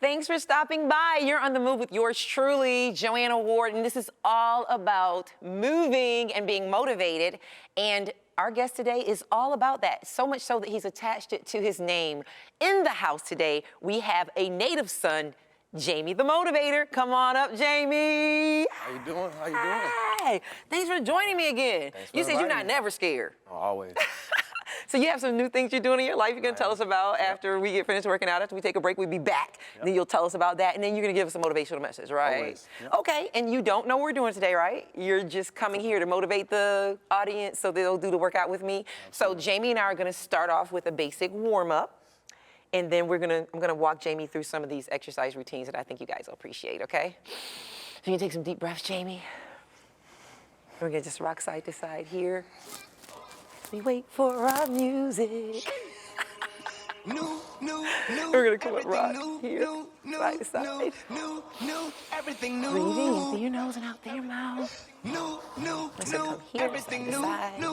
Thanks for stopping by. You're on the move with yours truly, Joanna Ward, and this is all about moving and being motivated. And our guest today is all about that, so much so that he's attached it to his name. In the house today, we have a native son, Jamie the Motivator. Come on up, Jamie. How you doing? How you doing? Hi. Thanks for joining me again. You said you're not never scared. Oh, always. So you have some new things you're doing in your life you're going to tell us about after we get finished working out. After we take a break, we'll be back. Then you'll tell us about that, and then you're going to give us a motivational message, right? Always. Okay, and you don't know what we're doing today, right? You're just coming here to motivate the audience so they'll do the workout with me. Absolutely. So Jamie and I are going to start off with a basic warm-up, and then I'm going to walk Jamie through some of these exercise routines that I think you guys will appreciate, okay? So you can take some deep breaths, Jamie. We're going to just rock side to side here. We wait for our music. We're gonna come up rock here, side to side. Breathing in through your nose and out through your mouth. Let's come here, side to side. And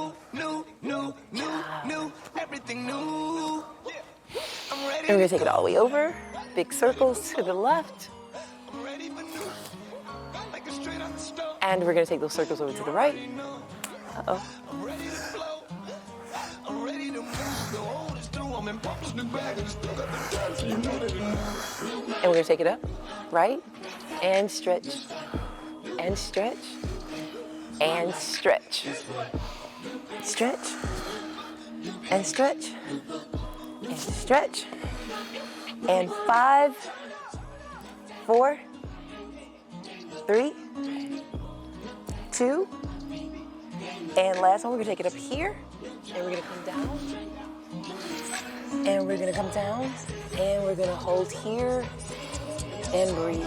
we're gonna take it all the way over. Big circles to the left. And we're gonna take those circles over to the right. Uh-oh. And we're gonna take it up, right? And stretch, and stretch, and stretch. Stretch, and stretch, and stretch. And 5, 4, 3, 2, and last one, we're gonna take it up here, and we're gonna come down. And we're gonna come down, and we're gonna hold here and breathe.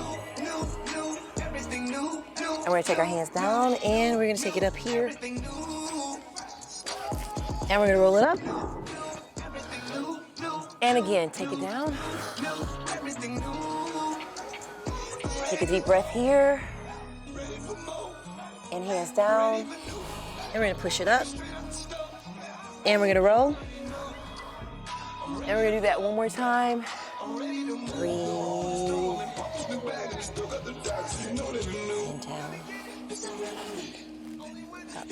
And we're gonna take our hands down, and we're gonna take it up here. And we're gonna roll it up. And again, take it down. Take a deep breath here. And hands down. And we're gonna push it up. And we're gonna roll. And we're gonna do that one more time. Breathe. And down. Up.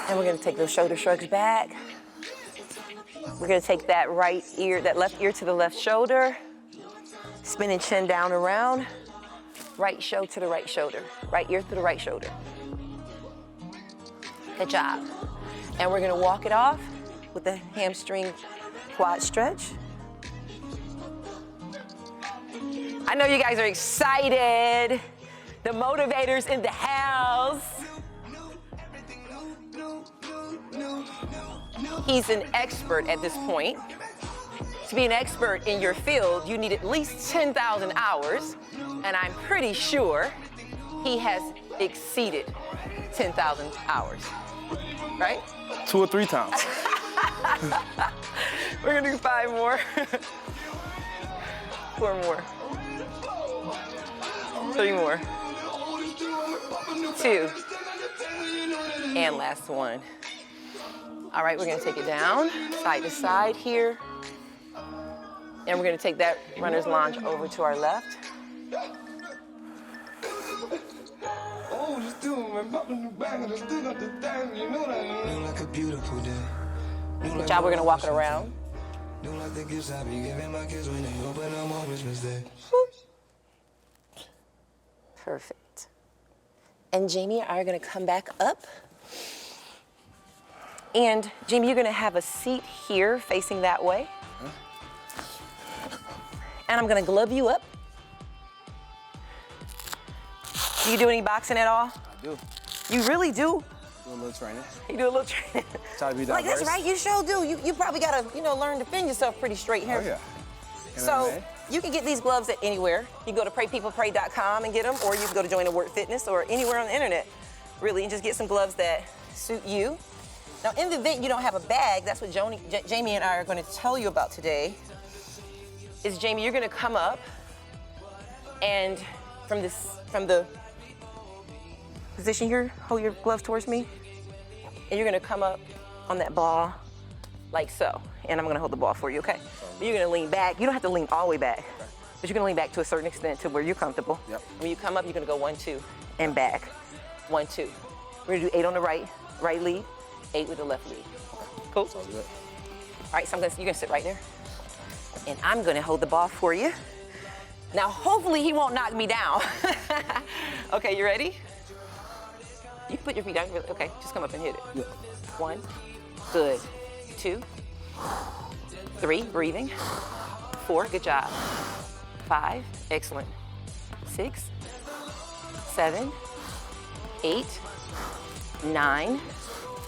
And we're gonna take those shoulder shrugs back. We're gonna take that left ear to the left shoulder. Spinning chin down around. Right shoulder to the right shoulder. Right ear to the right shoulder. Good job. And we're gonna walk it off with the hamstring quad stretch. I know you guys are excited. The motivators in the house. He's an expert at this point. To be an expert in your field, you need at least 10,000 hours, and I'm pretty sure he has exceeded 10,000 hours, right? 2 or 3 times. We're gonna do 5 more. 4 more. 3 more. 2. And last one. All right, we're gonna take it down, side to side here. And we're gonna take that runner's lunge over to our left. Good job, we're gonna walk it around. Perfect. And Jamie and I are gonna come back up. And Jamie, you're gonna have a seat here facing that way. And I'm gonna glove you up. Do you do any boxing at all? I do. You really do? Do a little training. You do a little training. Try to be diverse. Like, that's right, you sure do. You probably gotta, learn to defend yourself pretty straight here. Oh, yeah. So you can get these gloves at anywhere. You can go to PrayPeoplePray.com and get them, or you can go to Join the Word Fitness or anywhere on the internet, really, and just get some gloves that suit you. Now, in the event you don't have a bag, that's what Jamie and I are gonna tell you about today, is Jamie, you're gonna come up and from the position here, hold your glove towards me, and you're gonna come up on that ball like so. And I'm gonna hold the ball for you, okay? But you're gonna lean back. You don't have to lean all the way back. But you're gonna lean back to a certain extent to where you're comfortable. Yep. When you come up, you're gonna go 1, 2, and back. 1, 2. We're gonna do 8 on the right lead, 8 with the left lead. Cool? Sounds good. All right, so you're gonna sit right there. And I'm gonna hold the ball for you. Now, hopefully he won't knock me down. Okay, you ready? You can put your feet down. Okay, just come up and hit it. Yeah. 1, good. 2, 3, breathing. 4, good job. 5, excellent. 6, 7, 8, 9,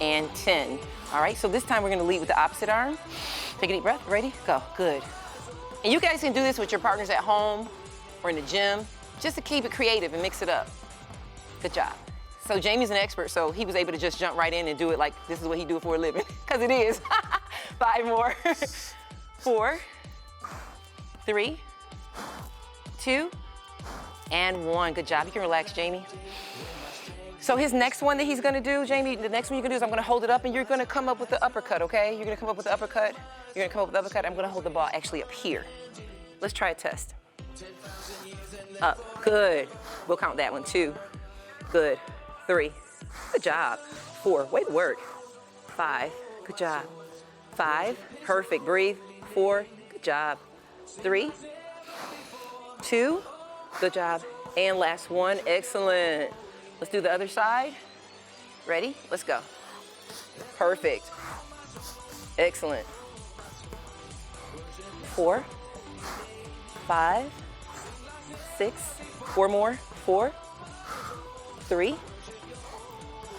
and 10. All right, so this time we're gonna lead with the opposite arm. Take a deep breath, ready, go, good. And you guys can do this with your partners at home or in the gym, just to keep it creative and mix it up. Good job. So Jamie's an expert, so he was able to just jump right in and do it like this is what he do it for a living, because it is. 5 more. 4, 3, 2, and 1. Good job. You can relax, Jamie. So his next one that he's gonna do, Jamie, the next one you're gonna do is I'm gonna hold it up and you're gonna come up with the uppercut, okay? You're gonna come up with the uppercut. You're gonna come up with the uppercut. I'm gonna hold the ball actually up here. Let's try a test. Up, good. We'll count that one. 2, good. 3, good job. 4, way to work. 5, good job. 5, perfect, breathe. 4, good job. 3, 2, good job. And last one, excellent. Let's do the other side. Ready? Let's go. Perfect. Excellent. 4, 5, 6, 4 more. 4, 3,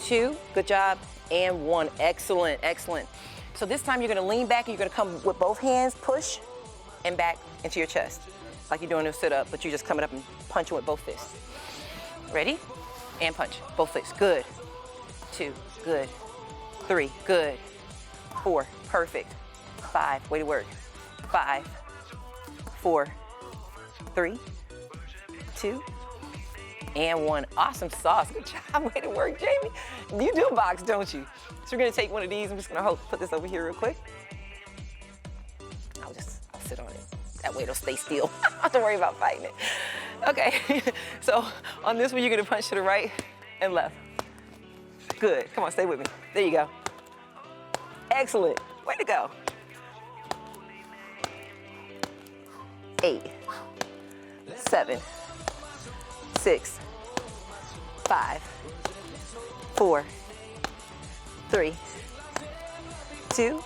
2, good job, and 1. Excellent, excellent. So this time you're gonna lean back and you're gonna come with both hands, push, and back into your chest. Like you're doing a sit-up, but you're just coming up and punching with both fists. Ready? And punch, both fists, good. 2, good. 3, good. 4, perfect. 5, way to work. 5, 4, 3, 2, and 1. Awesome sauce, good job, way to work, Jamie. You do box, don't you? So we're gonna take one of these. I'm just gonna put this over here real quick. I'll sit on it. That way it'll stay still. I don't have to worry about fighting it. Okay, so on this one, you're gonna punch to the right and left. Good, come on, stay with me. There you go. Excellent, way to go. 8, 7, 6, 5, 4, 3, 2,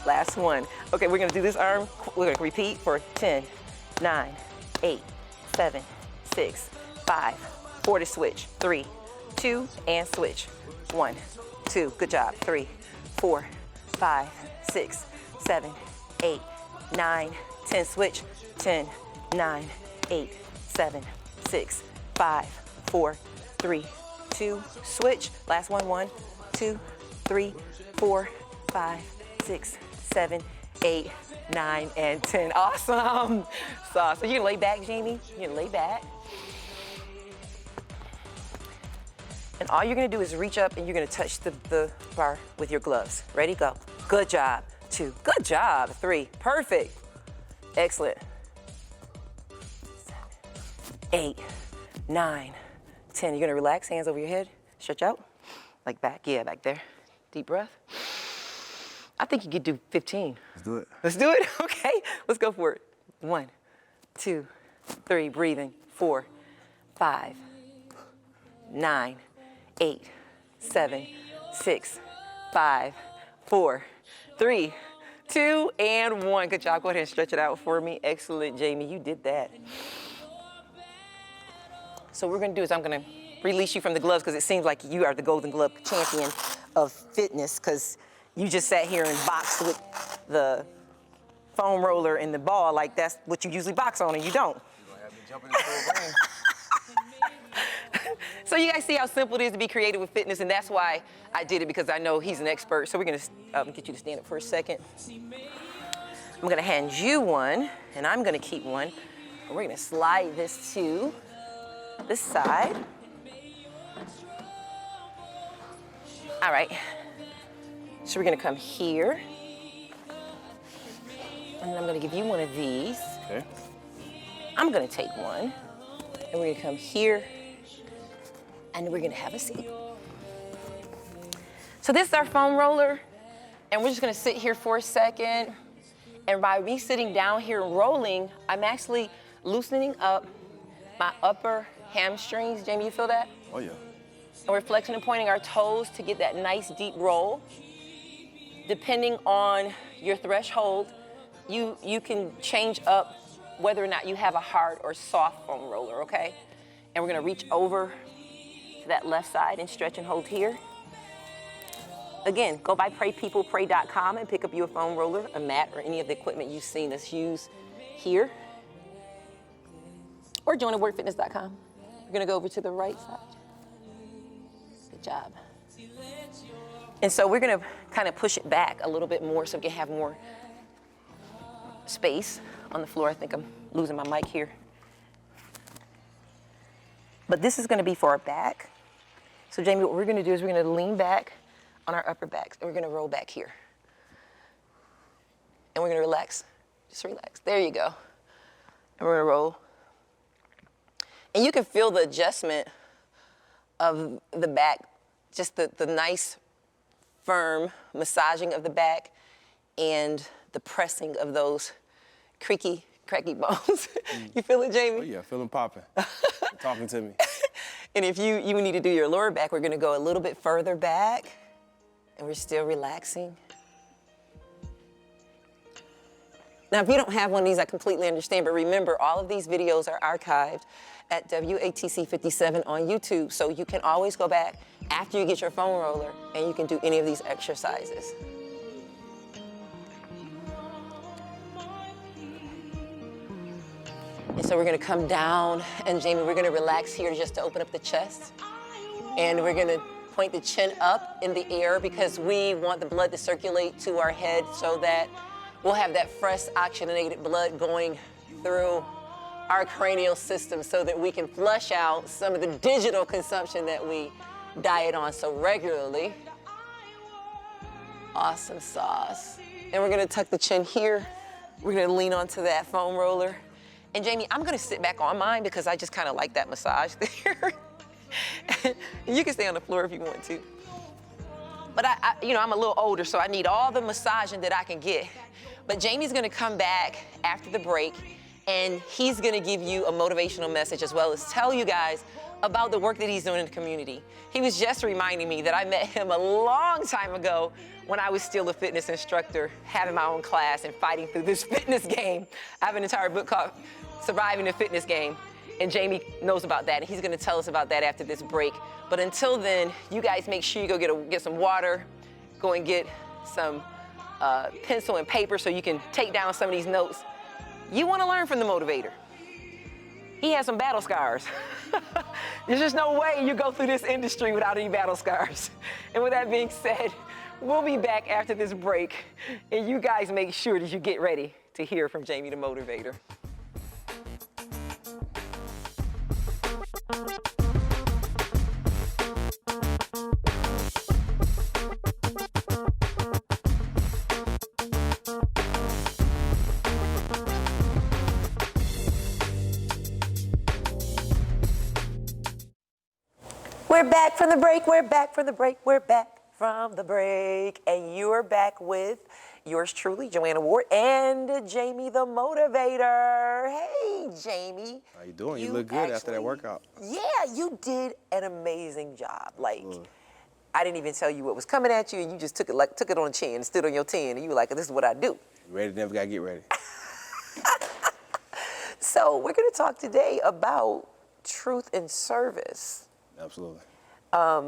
last one. Okay, we're gonna do this arm. We're gonna repeat for 10, 9, 8, 7, 6, 5, 4 to switch. 3, 2, and switch. 1, 2, good job. 3, 4, 5, 6, 7, 8, 9, 10, switch. 10, 9, 8, 7, 6, 5, 4, 3, 2, switch. Last one. 1, 2, 3, 4, 5, 6, 7, 8, 9, and 10. Awesome. So you can lay back, Jamie. You can lay back. And all you're gonna do is reach up and you're gonna touch the bar with your gloves. Ready, go. Good job. 2, good job. 3, perfect. Excellent. 7, 8, 9, 10. You're gonna relax, hands over your head, stretch out. Like back, yeah, back there. Deep breath. I think you could do 15. Let's do it. Let's do it, okay? Let's go for it. 1, 2, 3, breathing. 4, 5, 9, 8, 7, 6, 5, 4, 3, 2, and 1. Good job, go ahead and stretch it out for me. Excellent, Jamie, you did that. So what we're gonna do is I'm gonna release you from the gloves because it seems like you are the Golden Glove champion of fitness because you just sat here and boxed with the foam roller and the ball like that's what you usually box on and you don't. You're gonna have me jumping into a ring. So you guys see how simple it is to be creative with fitness, and that's why I did it, because I know he's an expert. So we're gonna get you to stand up for a second. I'm gonna hand you one, and I'm gonna keep one. And we're gonna slide this to this side. All right, so we're gonna come here, and I'm gonna give you one of these. Okay. I'm gonna take one, and we're gonna come here, and we're gonna have a seat. So this is our foam roller, and we're just gonna sit here for a second. And by me sitting down here and rolling, I'm actually loosening up my upper hamstrings. Jamie, you feel that? Oh, yeah. And we're flexing and pointing our toes to get that nice deep roll. Depending on your threshold, you can change up whether or not you have a hard or soft foam roller, okay? And we're gonna reach over to that left side and stretch and hold here. Again, go by PrayPeoplePray.com and pick up you a foam roller, a mat, or any of the equipment you've seen us use here. Or join at WorkFitness.com. We're gonna go over to the right side. Good job. And so we're gonna kind of push it back a little bit more so we can have more space on the floor. I think I'm losing my mic here. But this is gonna be for our back. So Jamie, what we're gonna do is we're gonna lean back on our upper backs, and we're gonna roll back here. And we're gonna relax, just relax. There you go. And we're gonna roll. And you can feel the adjustment of the back, just the nice, firm massaging of the back and the pressing of those creaky, cracky bones. You feel it, Jamie? Oh, yeah, feeling popping. Talking to me. And if you need to do your lower back, we're gonna go a little bit further back, and we're still relaxing. Now, if you don't have one of these, I completely understand, but remember, all of these videos are archived at WATC 57 on YouTube, so you can always go back after you get your foam roller, and you can do any of these exercises. And so we're gonna come down, and Jamie, we're gonna relax here just to open up the chest, and we're gonna point the chin up in the air because we want the blood to circulate to our head so that we'll have that fresh oxygenated blood going through our cranial system so that we can flush out some of the digital consumption that we diet on so regularly. Awesome sauce. And we're gonna tuck the chin here. We're gonna lean onto that foam roller. And Jamie, I'm gonna sit back on mine because I just kind of like that massage there. You can stay on the floor if you want to. But I'm a little older, so I need all the massaging that I can get. But Jamie's gonna come back after the break, and he's gonna give you a motivational message as well as tell you guys about the work that he's doing in the community. He was just reminding me that I met him a long time ago when I was still a fitness instructor, having my own class and fighting through this fitness game. I have an entire book called Surviving the Fitness Game, and Jamie knows about that, and he's gonna tell us about that after this break. But until then, you guys make sure you go get some water, go and get some pencil and paper so you can take down some of these notes. You wanna learn from the motivator. He has some battle scars. There's just no way you go through this industry without any battle scars. And with that being said, we'll be back after this break, and you guys make sure that you get ready to hear from Jamie the Motivator. We're back from the break, we're back from the break, we're back from the break. And you're back with yours truly, Joanna Ward, and Jamie the Motivator. Hey, Jamie. How you doing? You look good after that workout. Yeah, you did an amazing job. Like, I didn't even tell you what was coming at you, and you just took it on the chin and stood on your 10, and you were like, this is what I do. Ready, never gotta get ready. So we're gonna talk today about truth and service. Absolutely.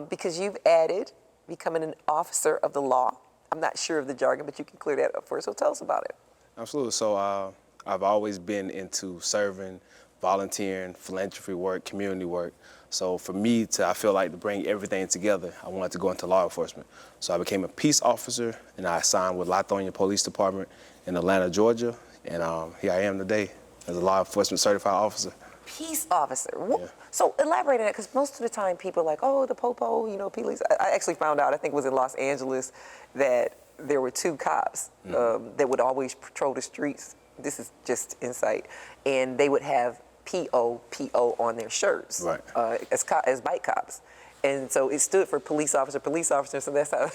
Because you've added becoming an officer of the law. I'm not sure of the jargon, but you can clear that up for us. So tell us about it. Absolutely. So I've always been into serving, volunteering, philanthropy work, community work. So for me I feel like to bring everything together, I wanted to go into law enforcement. So I became a peace officer, and I signed with Lithonia Police Department in Atlanta, Georgia. And here I am today as a law enforcement certified officer. Peace officer. Yeah. So elaborate on that, because most of the time people are like, oh, the popo, police. I actually found out, I think it was in Los Angeles, that there were two cops that would always patrol the streets this is just insight, and they would have PO on their shirts, right, as bike cops. And so it stood for police officer, so that's how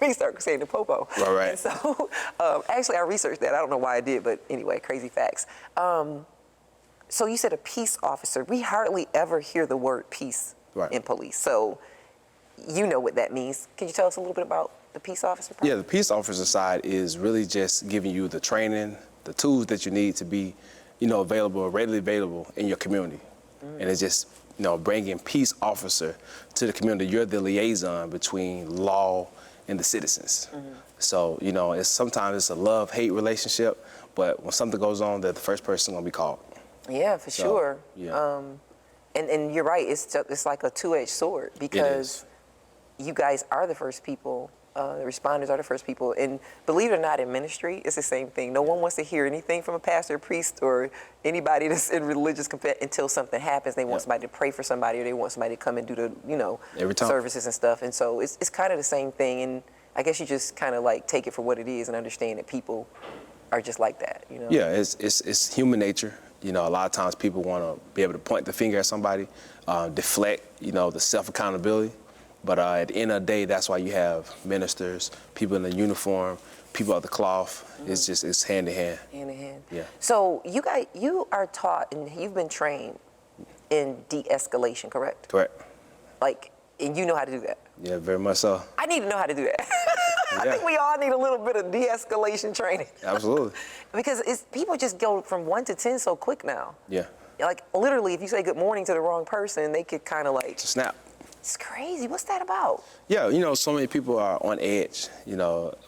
they start saying the popo. Right. And so actually I researched that. I don't know why I did, but anyway, crazy facts. So you said a peace officer. We hardly ever hear the word peace in police. So you know what that means. Can you tell us a little bit about the peace officer part? Yeah, the peace officer side is really just giving you the training, the tools that you need to be, available, readily available in your community. And it's just, bringing peace officer to the community. You're the liaison between law and the citizens. So, sometimes it's a love-hate relationship, but when something goes on, they're the first person gonna be called. Yeah, for sure. Yeah. And you're right, it's like a two-edged sword, because you guys are the first people, the responders are the first people, and believe it or not, in ministry, it's the same thing. No one wants to hear anything from a pastor, priest, or anybody that's in religious until something happens. They want somebody to pray for somebody, or they want somebody to come and do the, services and stuff. And so it's kind of the same thing, and I guess you just kind of like take it for what it is and understand that people are just like that, Yeah, it's human nature. A lot of times people want to be able to point the finger at somebody, deflect, the self-accountability. But at the end of the day, that's why you have ministers, people in the uniform, people of the cloth. It's hand in hand. Hand in hand. Yeah. So you are taught and you've been trained in de-escalation, correct? Correct. And you know how to do that? Yeah, very much so. I need to know how to do that. I think we all need a little bit of de-escalation training. Absolutely. Because people just go from 1 to 10 so quick now. Yeah. Literally, if you say good morning to the wrong person, they could kind of It's a snap. It's crazy. What's that about? Yeah, so many people are on edge,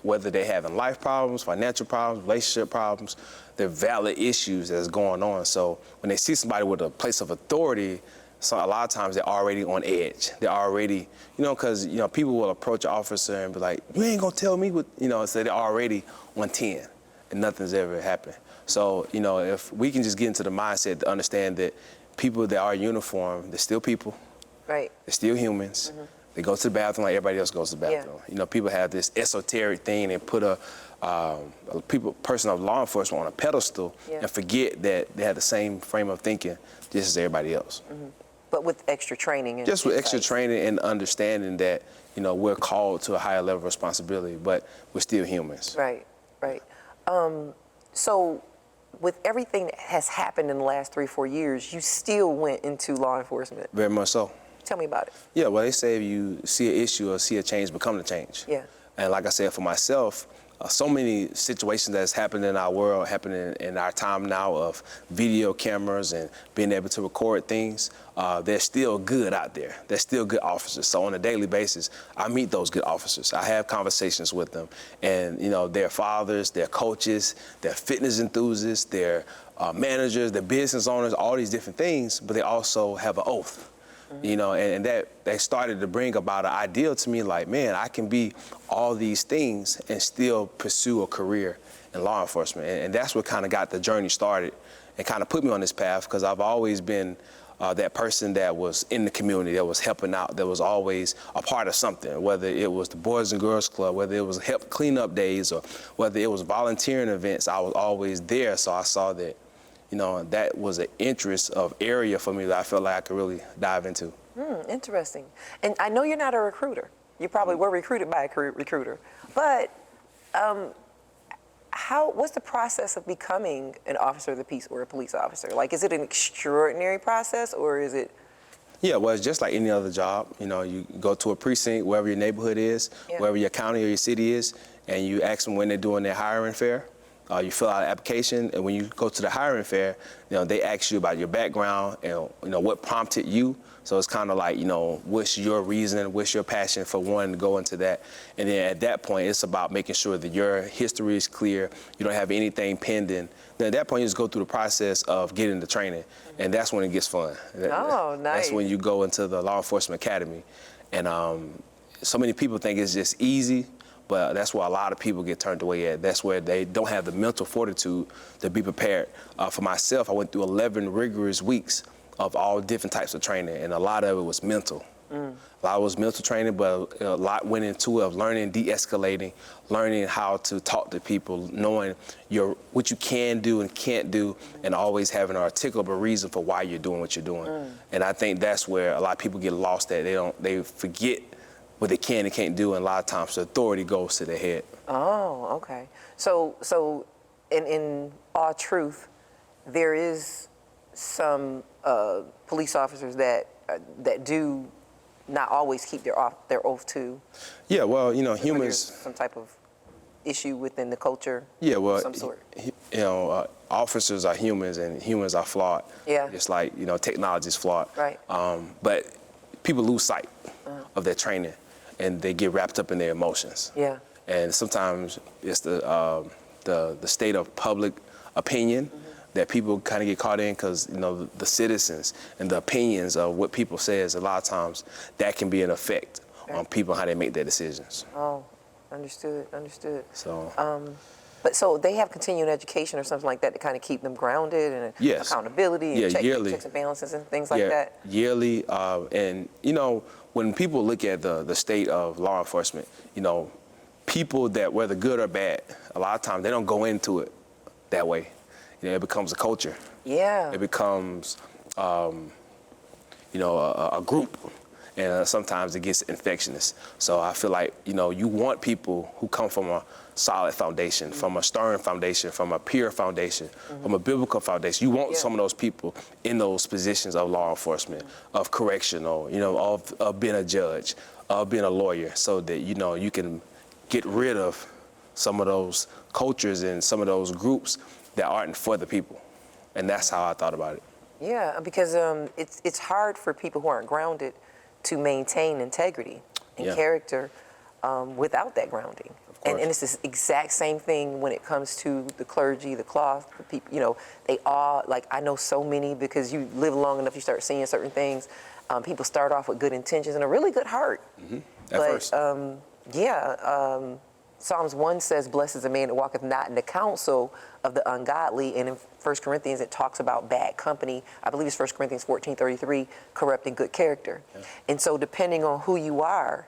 whether they're having life problems, financial problems, relationship problems, they're valid issues that's going on. So when they see somebody with a place of authority, so a lot of times they're already on edge. They're already, because, people will approach an officer and be like, you ain't gonna tell me what, so they're already on 10 and nothing's ever happened. So, if we can just get into the mindset to understand that people that are uniformed, they're still people. Right. They're still humans. They go to the bathroom like everybody else goes to the bathroom. Yeah. People have this esoteric thing and put a person of law enforcement on a pedestal and forget that they have the same frame of thinking just as everybody else. But with extra training. Just with extra training and understanding that, we're called to a higher level of responsibility, but we're still humans. Right. So with everything that has happened in the last 3-4 years, you still went into law enforcement. Very much so. Tell me about it. Yeah, well, they say if you see an issue or see a change, become the change. Yeah. And like I said, for myself, so many situations that's happened in our world, happening in our time now of video cameras and being able to record things, they're still good out there. They're still good officers. So on a daily basis, I meet those good officers. I have conversations with them. And, they're fathers, they're coaches, they're fitness enthusiasts, they're managers, they're business owners, all these different things, but they also have an oath. And that they started to bring about an ideal to me like, man, I can be all these things and still pursue a career in law enforcement. And that's what kind of got the journey started and kind of put me on this path, because I've always been that person that was in the community, that was helping out, that was always a part of something, whether it was the Boys and Girls Club, whether it was help cleanup days, or whether it was volunteering events. I was always there. So I saw that that was an interest of area for me that I felt like I could really dive into. Interesting. And I know you're not a recruiter. You probably were recruited by a recruiter. But what's the process of becoming an officer of the peace or a police officer? Is it an extraordinary process, or is it? Yeah, well, it's just like any other job. You go to a precinct, wherever your neighborhood is, wherever your county or your city is, and you ask them when they're doing their hiring fair. You fill out an application, and when you go to the hiring fair, they ask you about your background and what prompted you. So it's kind of like, what's your reason, what's your passion for wanting to go into that, and then at that point, it's about making sure that your history is clear, you don't have anything pending. Then at that point, you just go through the process of getting the training, and that's when it gets fun. Oh, nice. That's when you go into the law enforcement academy, and so many people think it's just easy. But that's where a lot of people get turned away at. That's where they don't have the mental fortitude to be prepared. For myself, I went through 11 rigorous weeks of all different types of training, and a lot of it was mental. A lot was mental training, but a lot went into it of learning, de-escalating, learning how to talk to people, knowing what you can do and can't do, and always having an articulable reason for why you're doing what you're doing. And I think that's where a lot of people get lost at. They forget what they can and can't do, and a lot of times the authority goes to their head. Oh, okay. So in all truth, there is some police officers that do not always keep their oath to. Yeah, well, you know, There's humans. some type of issue within the culture. Yeah, well, of some sort. You know, officers are humans, and humans are flawed. Yeah. Just like, you know, technology is flawed. Right. But people lose sight of their training, and they get wrapped up in their emotions. Yeah. And sometimes it's the state of public opinion that people kind of get caught in, because, you know, the citizens and the opinions of what people says, a lot of times that can be an effect on people, how they make their decisions. Oh, understood. So. But so they have continuing education or something like that to kind of keep them grounded, and Yes. accountability and yearly. checks and balances and things like that. Yearly. And, you know, when people look at the state of law enforcement, you know, people that, whether good or bad, a lot of times they don't go into it that way. You know, it becomes a culture. Yeah. It becomes, you know, a group. And sometimes it gets infectious. So I feel like, you know, you want people who come from a solid foundation, from a stern foundation, from a pure foundation, from a biblical foundation. You want some of those people in those positions of law enforcement, of correctional, you know, of being a judge, of being a lawyer, so that, you know, you can get rid of some of those cultures and some of those groups that aren't for the people. And that's how I thought about it. Yeah, because it's hard for people who aren't grounded to maintain integrity and character without that grounding. And it's the exact same thing when it comes to the clergy, the cloth, the people, you know, they all, like, I know so many, because you live long enough, you start seeing certain things. People start off with good intentions and a really good heart. At first. Psalms 1 says, blessed is the man that walketh not in the counsel of the ungodly. And in 1 Corinthians, it talks about bad company. I believe it's 1 Corinthians 14:33, corrupting good character. Yeah. And so depending on who you are,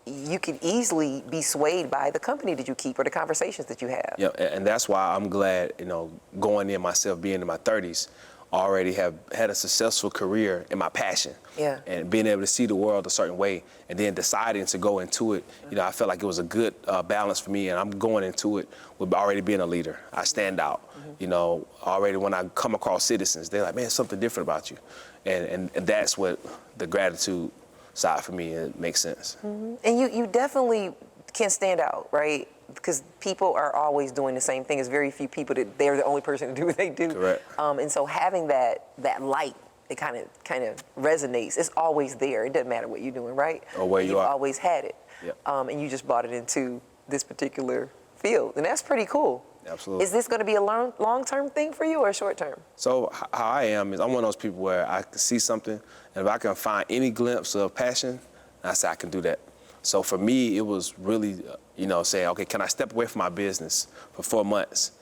you can easily be swayed by the company that you keep or the conversations that you have. Yeah, and that's why I'm glad, you know, going in myself, being in my 30s, already have had a successful career in my passion. Yeah. And being able to see the world a certain way, and then deciding to go into it, you know, I felt like it was a good balance for me, and I'm going into it with already being a leader. I stand out, you know, already when I come across citizens, they're like, man, something different about you. And that's what the gratitude side for me, it makes sense. And you definitely can stand out, right? Because people are always doing the same thing. There's very few people that they're the only person to do what they do. Correct. And so having that light, it kind of resonates. It's always there. It doesn't matter what you're doing, right? Or where you are. You've always had it. Yep. And you just brought it into this particular field, and that's pretty cool. Absolutely. Is this going to be a long-term thing for you or short-term? So how I am is I'm one of those people where I can see something, and if I can find any glimpse of passion, I say I can do that. So for me, it was really, you know, saying, okay, can I step away from my business for 4 months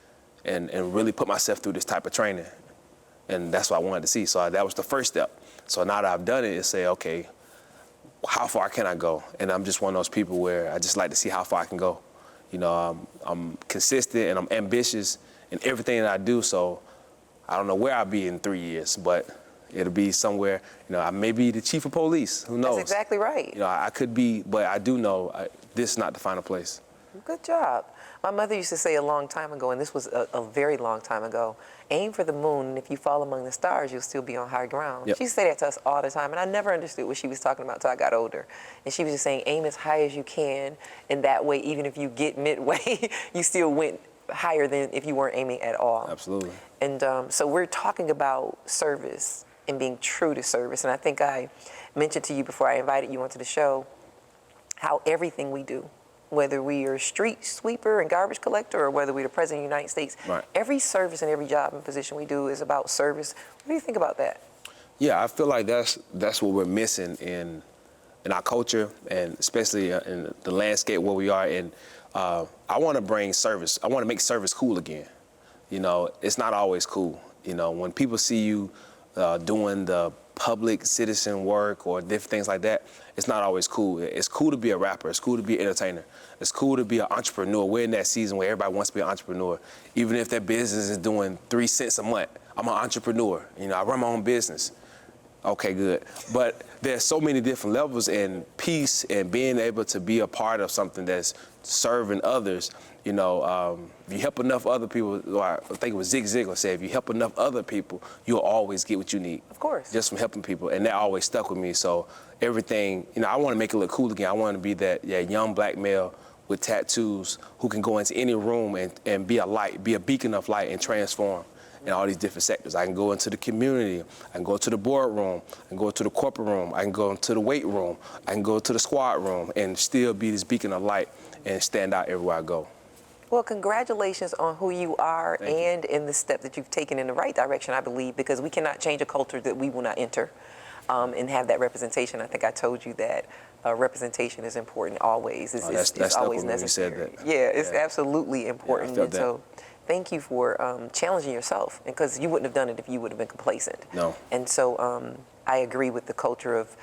and really put myself through this type of training? And that's what I wanted to see. So that was the first step. So now that I've done it, it's say, okay, how far can I go? And I'm just one of those people where I just like to see how far I can go. You know, I'm consistent and I'm ambitious in everything that I do. So I don't know where I'll be in 3 years, but it'll be somewhere, you know, I may be the chief of police. Who knows? That's exactly right. You know, I could be, but I do know this is not the final place. Good job. My mother used to say a long time ago, and this was a very long time ago, aim for the moon, and if you fall among the stars, you'll still be on high ground. Yep. She used to say that to us all the time, and I never understood what she was talking about until I got older. And she was just saying, aim as high as you can, and that way, even if you get midway, you still went higher than if you weren't aiming at all. Absolutely. And so we're talking about service and being true to service. And I think I mentioned to you before I invited you onto the show how everything we do, whether we are a street sweeper and garbage collector or whether we're the President of the United States, right. Every service and every job and position we do is about service. What do you think about that? Yeah, I feel like that's what we're missing in our culture, and especially in the landscape where we are. And I want to bring service. I want to make service cool again. You know, it's not always cool. You know, when people see you doing the public citizen work or different things like that, it's not always cool. It's cool to be a rapper. It's cool to be an entertainer. It's cool to be an entrepreneur. We're in that season where everybody wants to be an entrepreneur. Even if their business is doing 3 cents a month, I'm an entrepreneur. You know, I run my own business. Okay, good. But there's so many different levels, and peace and being able to be a part of something that's serving others. You know, if you help enough other people, or I think it was Zig Ziglar said, if you help enough other people, you'll always get what you need. Of course. Just from helping people, and that always stuck with me. So everything, you know, I want to make it look cool again. I want to be that young black male with tattoos who can go into any room and be a light, be a beacon of light and transform in all these different sectors. I can go into the community, I can go to the boardroom, I can go to the corporate room, I can go into the weight room, I can go to the squad room and still be this beacon of light and stand out everywhere I go. Well, congratulations on who you are and in the step that you've taken in the right direction, I believe, because we cannot change a culture that we will not enter and have that representation. I think I told you that representation is important always. It's always necessary. When you said that. Yeah, it's absolutely important. Yeah, I felt that. So thank you for challenging yourself, because you wouldn't have done it if you would have been complacent. No. And so I agree with the culture of,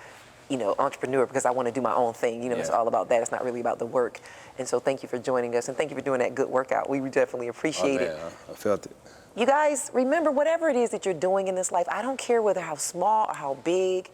you know, entrepreneur, because I want to do my own thing. You know, it's all about that. It's not really about the work. And so thank you for joining us, and thank you for doing that good workout. We definitely appreciate it. I felt it. You guys, remember, whatever it is that you're doing in this life, I don't care whether how small or how big,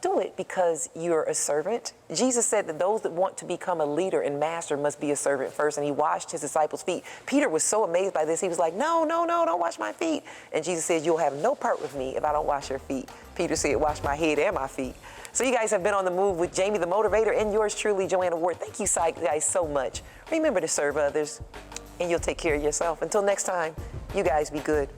do it because you're a servant. Jesus said that those that want to become a leader and master must be a servant first, and he washed his disciples' feet. Peter was so amazed by this. He was like, no, don't wash my feet. And Jesus said, you'll have no part with me if I don't wash your feet. Peter said, wash my head and my feet. So you guys have been on the move with Jamie the Motivator and yours truly, Joanna Ward. Thank you guys so much. Remember to serve others, and you'll take care of yourself. Until next time, you guys be good.